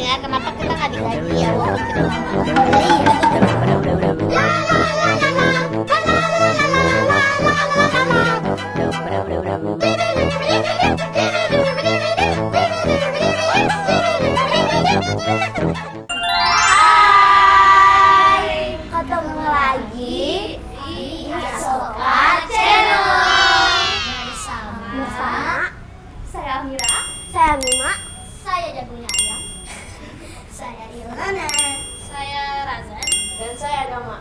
ya kenapa kita nggak digaji ya walaupun kita lama. Hai, ketemu lagi di Asoka Channel bersama saya Amira, saya Mima, saya Jagonya Ayam, saya Ilhana, saya Razan, Dan saya Dama.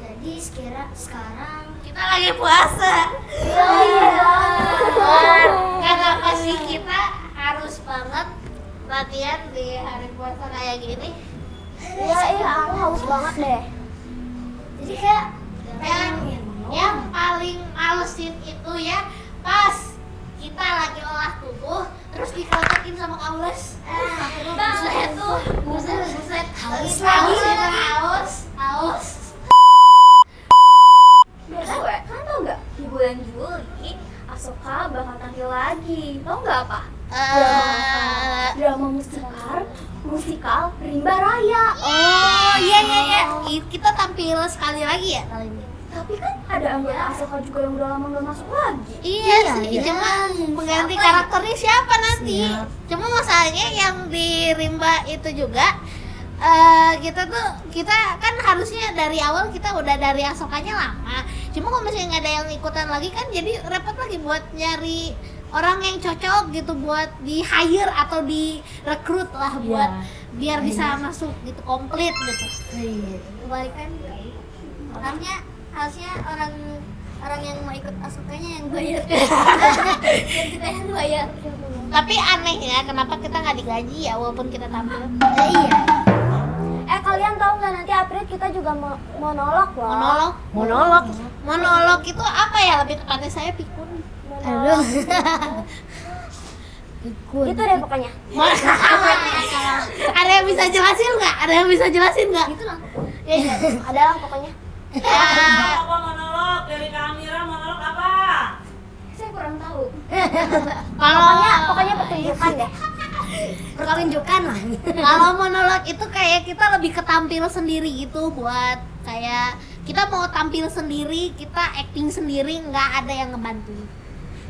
jadi sekarang Kita lagi puasa. Kenapa sih kita harus banget latihan di hari puasa kayak gini? iya aku haus banget deh. Jadi kayak Yang paling malesin itu ya pas kita lagi olah tubuh terus dikotokin sama kaules. Buset tuh, buset. Haus. biar gue kan tau nggak di bulan Juli Asoka bakal tampil lagi, tau nggak apa? Drama musikal Rimba Raya. Oh iya. Kita tampil sekali lagi ya kali ini. Tapi kan ada anggota Asoka juga yang udah lama nggak masuk lagi. Iya sih, cuma pengganti karakternya siapa nanti? Cuma masalahnya yang di Rimba itu juga kita kan harusnya dari awal kita udah dari Asokanya lama. Cuma kalau misalnya nggak ada yang ikutan lagi kan jadi repot lagi buat nyari orang yang cocok gitu buat di hire atau di rekrut lah buat biar bisa masuk gitu komplit gitu. Kebalikan makanya harusnya orang yang mau ikut Asokanya yang bayar. Dan kita yang bayar. Tapi aneh ya kenapa kita nggak digaji ya walaupun kita tampil. Iya. Kalian tahu nggak nanti April kita juga monolog loh. Monolog itu apa ya lebih tepatnya saya pikun. Gitu deh pokoknya. Ada yang bisa jelasin nggak? Gitu lah. Ya, ada lah pokoknya. Apa monolog dari Kamira, monolog apa? Saya kurang tahu. Kalau Pokoknya pertunjukan deh. Pertunjukan lah. kalau monolog itu kayak kita lebih ketampil sendiri gitu buat kayak kita mau tampil sendiri, kita acting sendiri, nggak ada yang ngebantu.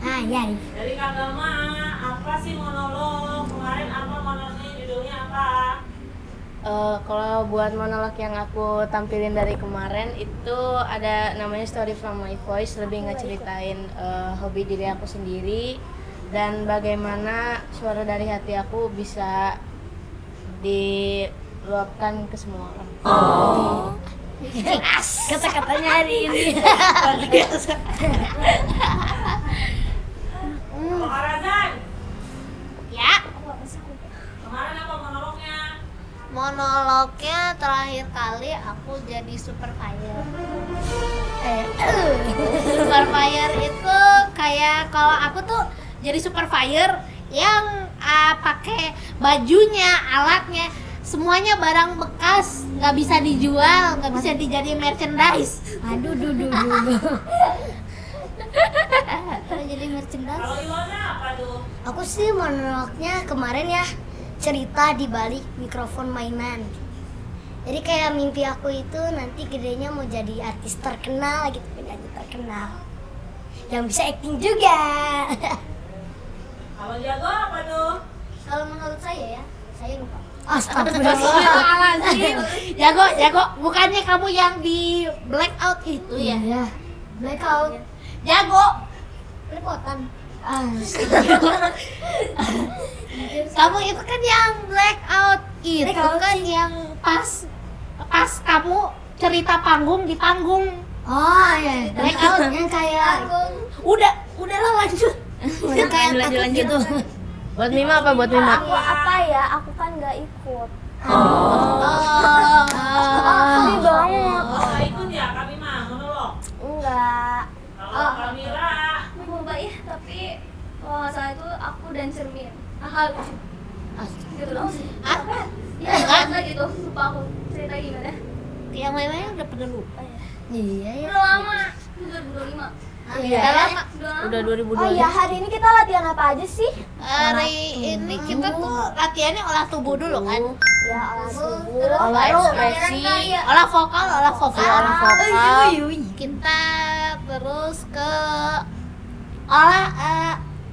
Iya. Dari Kak Dama, apa sih monolog? Kemarin apa monolognya, judulnya apa? Kalau buat monolog yang aku tampilin dari kemarin itu ada namanya Story from My Voice, lebih ngeceritain hobi diri aku sendiri dan bagaimana suara dari hati aku bisa diluapkan ke semua orang. Kata-katanya hari ini. Kak Razan, Ya, kemarin apa monolognya? monolognya terakhir kali aku jadi super fire. Super fire itu kayak kalau aku tuh jadi super fire yang pakai bajunya, alatnya, semuanya barang bekas, nggak bisa dijual, nggak bisa dijadiin merchandise. Aduh. Jadi merchandise. Kalau Ilona apa tuh? Aku sih monolognya kemarin ya cerita di balik mikrofon mainan. Jadi kayak mimpi aku itu nanti gedenya mau jadi artis terkenal gitu, penyanyi terkenal yang bisa acting juga. Kalau Jago apa tuh? Kalau menurut saya lupa. Astagfirullahaladzim. Jago, bukannya kamu yang di blackout itu ya? Iya. Blackout. Jago. Lepotan. Kamu itu kan yang blackout itu Blackout kan sih. yang pas kamu cerita panggung di panggung. Oh iya. Blackout. Yang kayak Udahlah lanjut. yang kayak takut gitu. Buat Mima apa buat Mima? Aku apa ya? Aku kan nggak ikut. Oh. Sedih banget. Oh, ikut ya Kak Bima, monolog. Enggak. Kalau Kamira, Coba ya, tapi kalau nggak salah itu aku dan Cermin. Gitu dong sih. Apa? Ya, ada gitu. Lupa aku cerita gimana. Yang lain-lain udah pada lupa ya. Iya ya. Udah lama, itu 2025. Iya. Udah lama. Udah 2002. Oh iya, hari ini kita latihan apa aja sih? Hari ini kita tuh latihannya olah tubuh dulu kan. Ya, olah tubuh. Olah ekspresi. Olah vokal. Olah vokal. Kita terus ke olah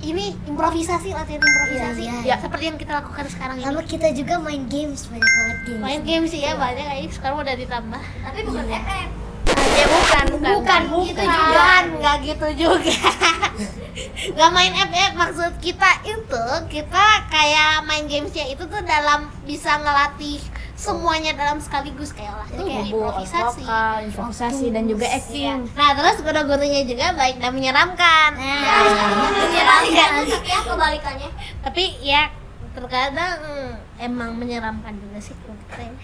ini improvisasi, latihan improvisasi. Iya. Seperti yang kita lakukan sekarang ini. Sama kita juga main games, banyak banget games. Main game sih ya banyak kayaknya sekarang udah ditambah. Tapi bukan FF. Ya bukan gitu juga, nggak gitu juga. Nggak main FF, maksud kita itu kita kayak main gamesnya itu tuh dalam bisa ngelatih semuanya dalam sekaligus kayak olah tubuh, Tubuh, improvisasi. vokal, improvisasi dan juga acting. Nah terus guru-gurunya juga baik dan menyeramkan. Tapi ya kebalikannya. Tapi ya terkadang emang menyeramkan juga sih kalau kita ya.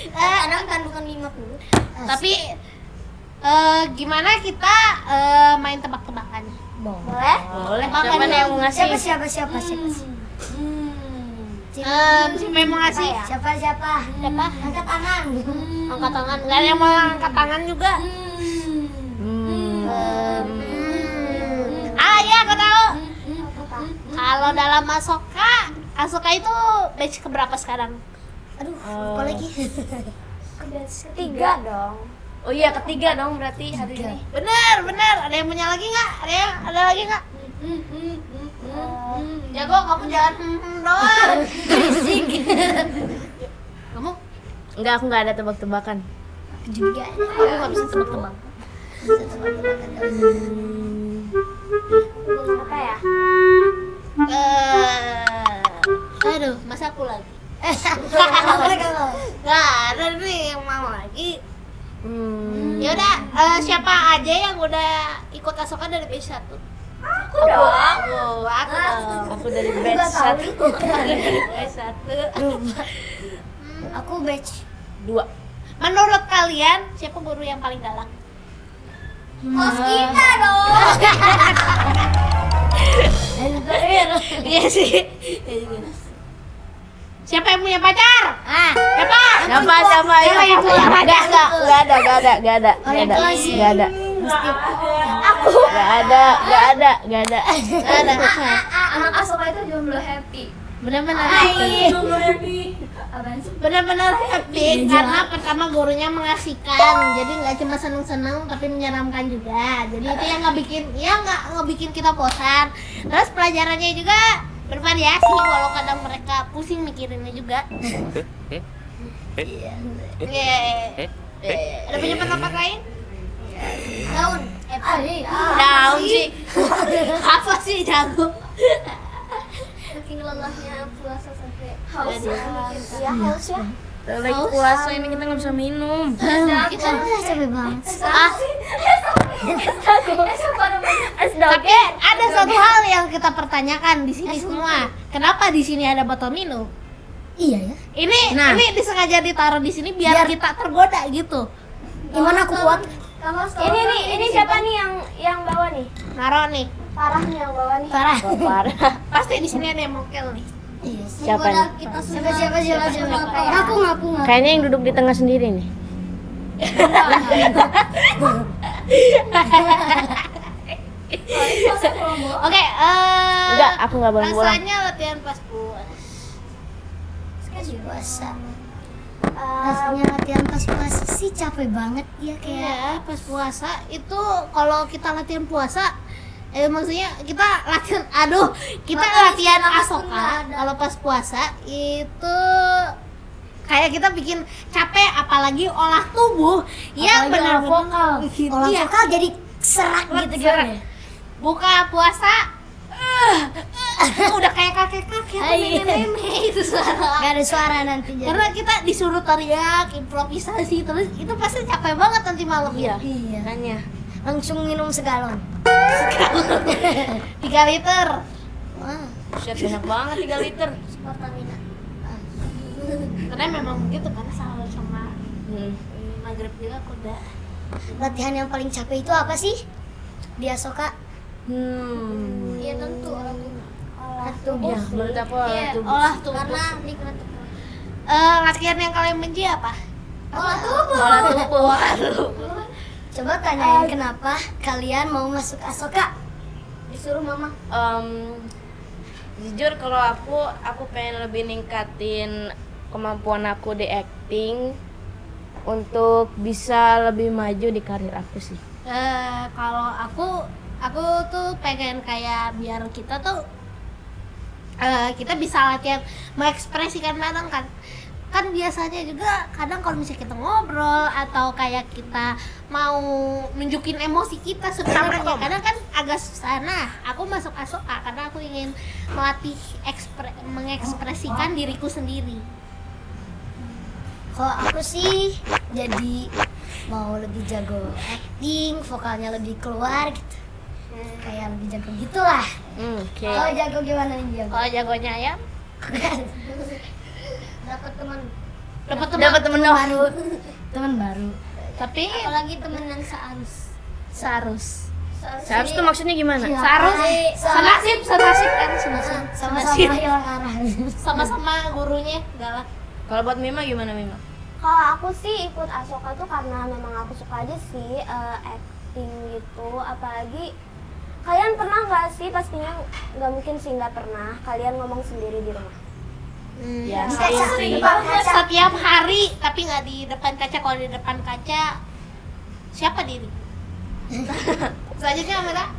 Kadang kan bukan 50. Tapi gimana kita main tebak-tebakan? Boleh? Boleh. Makan Siapa nih yang mau ngasih? Siapa? Siapa yang mau ngasih? Siapa? Angkat tangan. Angkat tangan. Nggak ada yang mau angkat tangan juga. Ya aku tahu. Kalau dalam Asoka itu batch keberapa sekarang? Aduh, lupa lagi. Ketiga dong. Oh iya, ketiga dong berarti hari ini. Bener. Ada yang punya lagi nggak? Ada lagi nggak? Jago, kamu jangan doang. Berisik. Kamu? Enggak, aku nggak ada tebak-tebakan. Juga. Aku nggak bisa tebak-tebak. Apa ya? Aduh, masa aku lagi? Gak ada nih yang mau lagi. Yaudah, siapa aja yang udah ikut Asoka dari batch 1? Aku dong. Aku Aku dari batch 1. dari batch 1. Aku batch 2. Menurut kalian, siapa guru yang paling galak? Bos kita dong. Iya sih. Siapa yang punya pacar? Siapa? Siapa? yang punya pacar? Enggak ada. Aku. Enggak ada. Anak Asoka itu jomblo happy. Benar-benar happy. Apaan sih? Benar-benar happy karena pertama gurunya mengasihkan, jadi nggak cuma seneng-seneng tapi menyeramkan juga. Jadi itu yang nggak ngebikin kita bosan. Terus pelajarannya juga bervariasi, walau kadang mereka pusing mikirinnya juga. Ada punya pendapat lain? Daun. Daun sih. Apa sih jago? Saking lelahnya puasa sampai haus. ya haus ya. Lagi puasa ini kita nggak bisa minum. Kita Capek banget. Tapi ada satu hal yang kita pertanyakan di sini semua. Kenapa di sini ada botol minum? Iya ya. Ini disengaja ditaruh di sini biar kita tergoda gitu. Gimana aku kuat? Ini siapa nih yang bawa nih? Naruh nih. Parah nih yang bawa nih. Parah. Parah. Pasti di sini ada yang mokel nih. Iya. Siapa nih? Siapa? Ngaku. Kayaknya yang duduk di tengah sendiri nih. Oke, Enggak, aku nggak boleh pulang. rasanya latihan pas puas. Puasa. Rasanya latihan pas puasa sih capek banget ya kayak. Iya, pas puasa itu kalau kita latihan puasa maksudnya kita latihan Asoka kalau pas puasa itu kayak kita bikin capek, apalagi olah tubuh yang benar vokal. Olah vokal jadi serak gitu gimana? Buka puasa udah kayak kakek-kakek atau nenek-nenek itu suara. Gak ada suara nanti jadi. Karena kita disuruh teriak, improvisasi terus itu pasti capek banget nanti malam ya. Iya. Makanya. Langsung minum segalon. 3 liter. Wah. Buset, banyak banget 3 liter. Pertamina. Karena memang begitu kan sahur sama maghrib juga kuda. Latihan yang paling capek itu apa sih? Di Asoka? Iya tentu orang tubuh. Ya, menurut aku Olah tubuh. karena dikira Latihan yang kalian benci apa? olah tubuh. olah tubuh. Coba tanyain kenapa kalian mau masuk Asoka? Disuruh mama. Jujur kalau aku pengen lebih ningkatin kemampuan aku di acting untuk bisa lebih maju di karir aku sih. Kalau aku tuh pengen kayak biar kita tuh kita bisa latihan mengekspresikan bareng kan biasanya juga kadang kalau misalnya kita ngobrol atau kayak kita mau nunjukin emosi kita sebenarnya kadang kan agak susah. Nah, aku masuk Asoka karena aku ingin melatih mengekspresikan diriku sendiri. Kalau aku sih jadi mau lebih jago acting, vokalnya lebih keluar gitu. Kayak lebih jago gitulah. Oke. Kalau jago gimana nih jago? Kalau jagonya ya Dapat teman baru. teman baru. Tapi Apalagi teman yang searus. Seharusnya tuh maksudnya gimana? seharus senasib kan Sama-sama hilang arah. sama-sama gurunya galak. Kalau buat Mima gimana Mima? Kalau aku sih ikut Asoka tuh karena memang aku suka aja sih acting gitu. Apalagi kalian pernah nggak sih, pastinya nggak mungkin sih nggak pernah, kalian ngomong sendiri di rumah. Ya, Di sering kaca, sih. di depan kaca. Setiap hari tapi nggak di depan kaca. Kalau di depan kaca siapa diri? Selanjutnya Amira.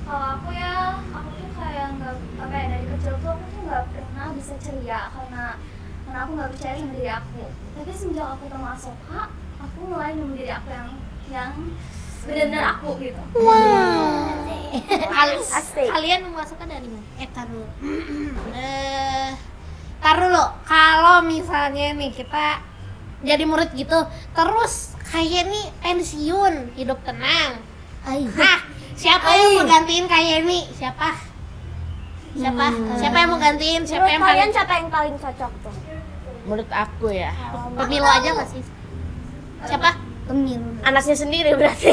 Kalau aku ya, aku tuh kayak nggak apa ya, dari kecil tuh aku tuh nggak pernah bisa ceria karena aku nggak percaya sama diri aku. Tapi semenjak aku ketemu Asoka, aku mulai nemu diri aku yang benar-benar aku gitu. Kalian memasukkan dari mana? Taruh dulu. Kalau misalnya nih kita jadi murid gitu, terus kayak nih pensiun, hidup tenang. Nah, siapa yang mau gantiin kayak ini? Siapa yang mau gantiin? Siapa Menurut yang kalian paling siapa yang paling cocok tuh? Menurut aku ya, pemilu aja nggak sih? Siapa? Pemilu. anaknya sendiri berarti.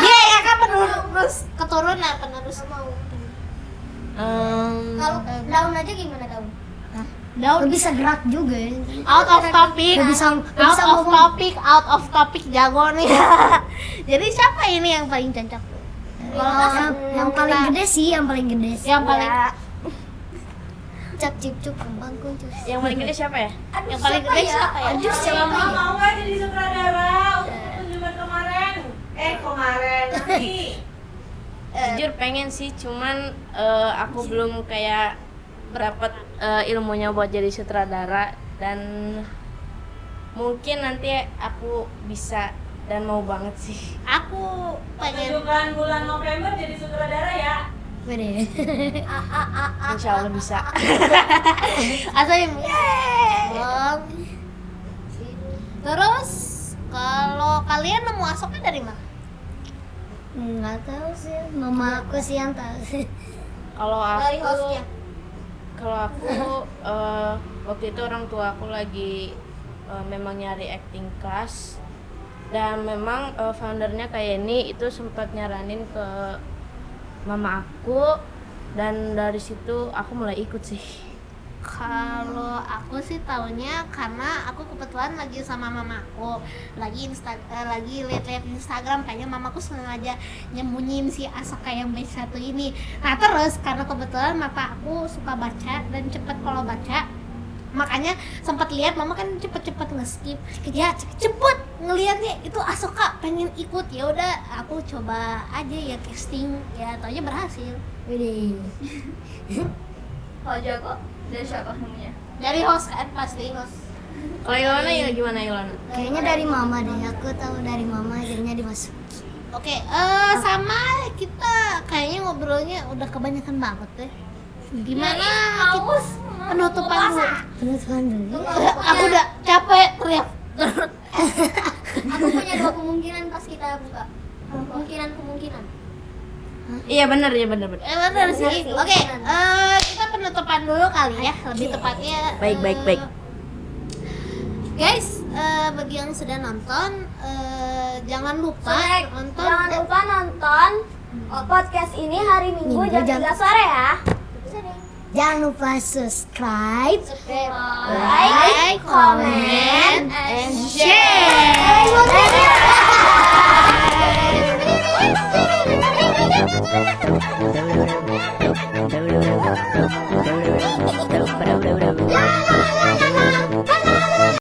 Dia ya kan penerus keturunan penerus. Kalau daun aja gimana daun? Daun Bisa gerak juga. Ya. out of topic, out of topic jago nih. Jadi siapa ini yang paling cocok? Yang paling gede sih, yang paling gede sih. Yang paling Cap cip cup kembang kuncus. Yang paling gede siapa ya? yang paling gede siapa ya? Aduh, siapa Mama ya? mau nggak jadi sutradara untuk pertunjukan kemarin? Nanti. Jujur pengen sih, cuman aku belum kayak dapat ilmunya buat jadi sutradara, dan mungkin nanti aku bisa dan mau banget sih. Aku pengen Pertunjukan bulan November jadi sutradara ya. Bede. Insya Allah bisa. asalnya terus kalau kalian nemu Asoka dari mana? Nggak tahu sih, mama aku sih yang tahu sih. Kalau Dari aku, hostnya. waktu itu orang tua aku lagi memang nyari acting class, dan memang foundernya kayak ini itu sempat nyaranin ke mama aku, dan dari situ aku mulai ikut sih. Kalau aku sih taunya karena aku kebetulan lagi sama mamaku lagi lihat-lihat Instagram, kayaknya mamaku sengaja nyembunyiin si Asoka yang batch 1 ini. Nah terus karena kebetulan mama aku suka baca dan cepet kalau baca, makanya sempat lihat mama kan cepet-cepet nge-skip ya, cepet ngelihatnya itu Asoka, pengen ikut. Ya udah aku coba aja ya casting, ya taunya berhasil. Bede. Kalau jago dari siapa namanya? Dari host kan, pasti host. Kalau Ilona ya gimana Ilona? Kayaknya dari mama deh, aku tahu dari mama akhirnya dimasuk. Oke, sama kita kayaknya ngobrolnya udah kebanyakan banget deh. Gimana kita penutupan dulu? Penutupan dulu. Aku udah capek teriak. Aku punya 2 kemungkinan pas kita buka. Kemungkinan. Iya benar ya, benar. Benar sih. Oke, kita penutupan dulu kali ya, lebih tepatnya. Baik. Guys, bagi yang sudah nonton, jangan lupa nonton. Jangan lupa nonton podcast ini hari Minggu Minggu jam jam 3 sore ya. Jangan lupa subscribe, Like, comment, and share. Ba-da-ba-da-ba.